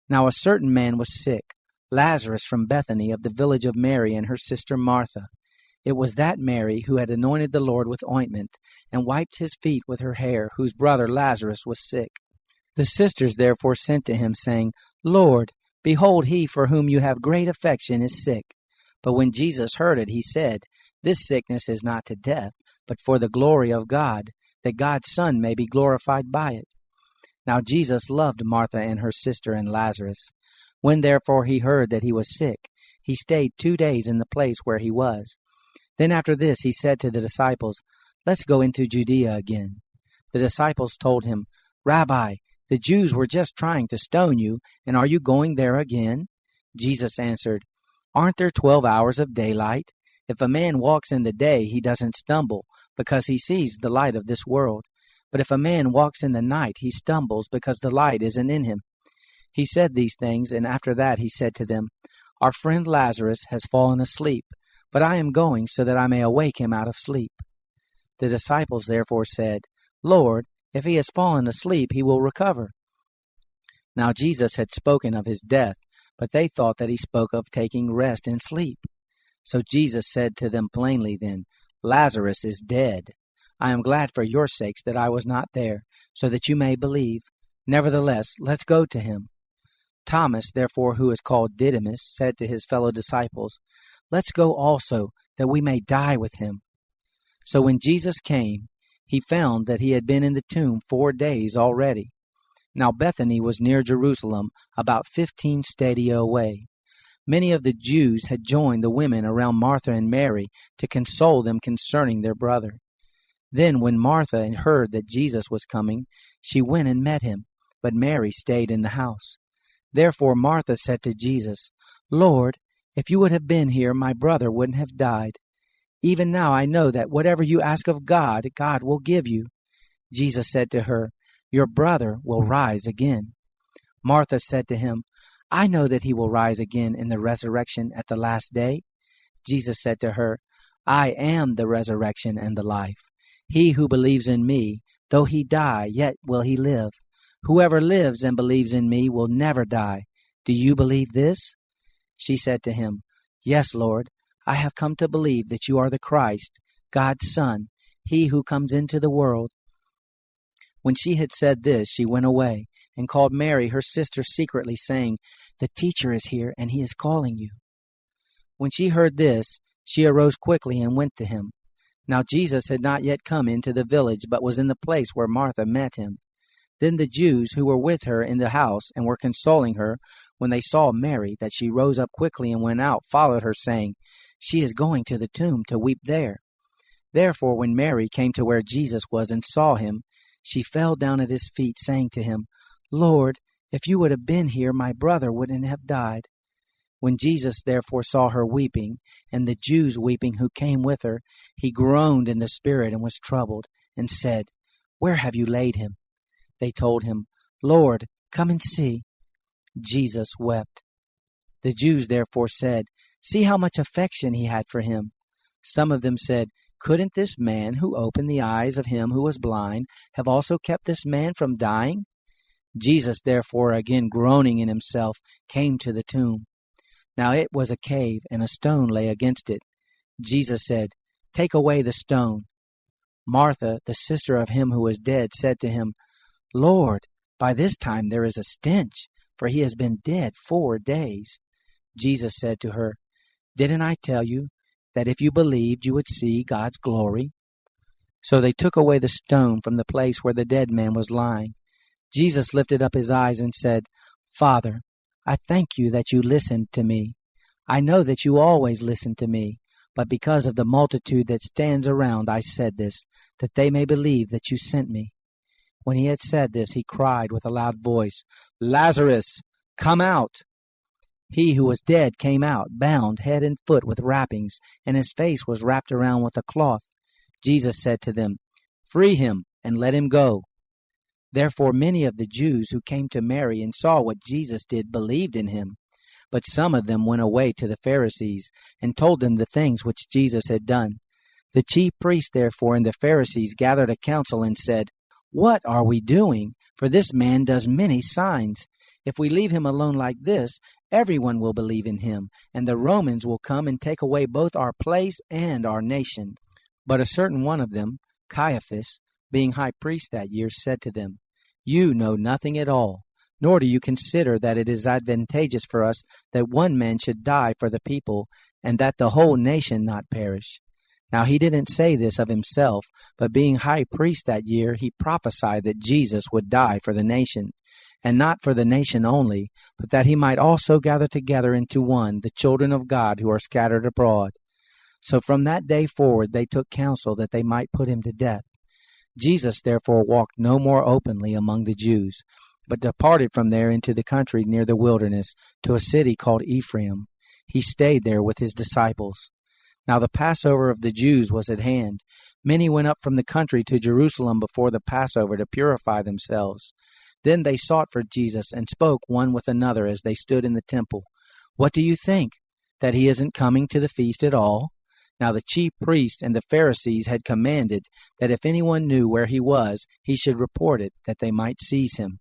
Now a certain man was sick, Lazarus from Bethany of the village of Mary and her sister Martha. It was that Mary who had anointed the Lord with ointment, and wiped his feet with her hair, whose brother Lazarus was sick. The sisters therefore sent to him, saying, Lord, behold, he for whom you have great affection is sick. But when Jesus heard it, he said, This sickness is not to death, but for the glory of God, that God's Son may be glorified by it. Now Jesus loved Martha and her sister and Lazarus. When therefore he heard that he was sick, he stayed 2 days in the place where he was. Then after this he said to the disciples, Let's go into Judea again. The disciples told him, Rabbi, the Jews were just trying to stone you, and are you going there again? Jesus answered, Aren't there 12 hours of daylight? If a man walks in the day, he doesn't stumble, because he sees the light of this world. But if a man walks in the night, he stumbles, because the light isn't in him. He said these things, and after that he said to them, Our friend Lazarus has fallen asleep, but I am going so that I may awake him out of sleep. The disciples therefore said, Lord, if he has fallen asleep, he will recover. Now Jesus had spoken of his death, but they thought that he spoke of taking rest in sleep. So Jesus said to them plainly then, Lazarus is dead. I am glad for your sakes that I was not there, so that you may believe. Nevertheless, let's go to him. Thomas, therefore, who is called Didymus, said to his fellow disciples, Let's go also, that we may die with him. So when Jesus came, he found that he had been in the tomb 4 days already. Now Bethany was near Jerusalem, about 15 stadia away. Many of the Jews had joined the women around Martha and Mary to console them concerning their brother. Then when Martha heard that Jesus was coming, she went and met him, but Mary stayed in the house. Therefore Martha said to Jesus, Lord, if you would have been here, my brother wouldn't have died. Even now I know that whatever you ask of God, God will give you. Jesus said to her, Your brother will rise again. Martha said to him, I know that he will rise again in the resurrection at the last day. Jesus said to her, I am the resurrection and the life. He who believes in me, though he die, yet will he live. Whoever lives and believes in me will never die. Do you believe this? She said to him, Yes, Lord, I have come to believe that you are the Christ, God's Son, he who comes into the world. When she had said this, she went away and called Mary, her sister, secretly, saying, The teacher is here, and he is calling you. When she heard this, she arose quickly and went to him. Now Jesus had not yet come into the village, but was in the place where Martha met him. Then the Jews who were with her in the house and were consoling her, when they saw Mary, that she rose up quickly and went out, followed her, saying, She is going to the tomb to weep there. Therefore when Mary came to where Jesus was and saw him, she fell down at his feet, saying to him, Lord, if you would have been here, my brother wouldn't have died. When Jesus therefore saw her weeping, and the Jews weeping who came with her, he groaned in the spirit and was troubled, and said, Where have you laid him? They told him, Lord, come and see. Jesus wept. The Jews therefore said, See how much affection he had for him. Some of them said, Couldn't this man who opened the eyes of him who was blind have also kept this man from dying? Jesus therefore, again groaning in himself, came to the tomb. Now it was a cave, and a stone lay against it. Jesus said, Take away the stone. Martha, the sister of him who was dead, said to him, Lord, by this time there is a stench, for he has been dead 4 days. Jesus said to her, Didn't I tell you that if you believed you would see God's glory? So they took away the stone from the place where the dead man was lying. Jesus lifted up his eyes and said, Father, I thank you that you listened to me. I know that you always listen to me, but because of the multitude that stands around I said this, that they may believe that you sent me. When he had said this, he cried with a loud voice, Lazarus, come out! He who was dead came out, bound head and foot with wrappings, and his face was wrapped around with a cloth. Jesus said to them, Free him, and let him go. Therefore many of the Jews who came to Mary and saw what Jesus did believed in him. But some of them went away to the Pharisees, and told them the things which Jesus had done. The chief priests therefore and the Pharisees gathered a council and said, What are we doing? For this man does many signs. If we leave him alone like this, everyone will believe in him, and the Romans will come and take away both our place and our nation." But a certain one of them, Caiaphas, being high priest that year, said to them, "You know nothing at all, nor do you consider that it is advantageous for us that one man should die for the people, and that the whole nation not perish." Now he didn't say this of himself, but being high priest that year, he prophesied that Jesus would die for the nation, and not for the nation only, but that he might also gather together into one the children of God who are scattered abroad. So from that day forward they took counsel that they might put him to death. Jesus therefore walked no more openly among the Jews, but departed from there into the country near the wilderness, to a city called Ephraim. He stayed there with his disciples. Now the Passover of the Jews was at hand. Many went up from the country to Jerusalem before the Passover to purify themselves. Then they sought for Jesus and spoke one with another as they stood in the temple. "What do you think? That he isn't coming to the feast at all?" Now the chief priests and the Pharisees had commanded that if anyone knew where he was, he should report it, that they might seize him.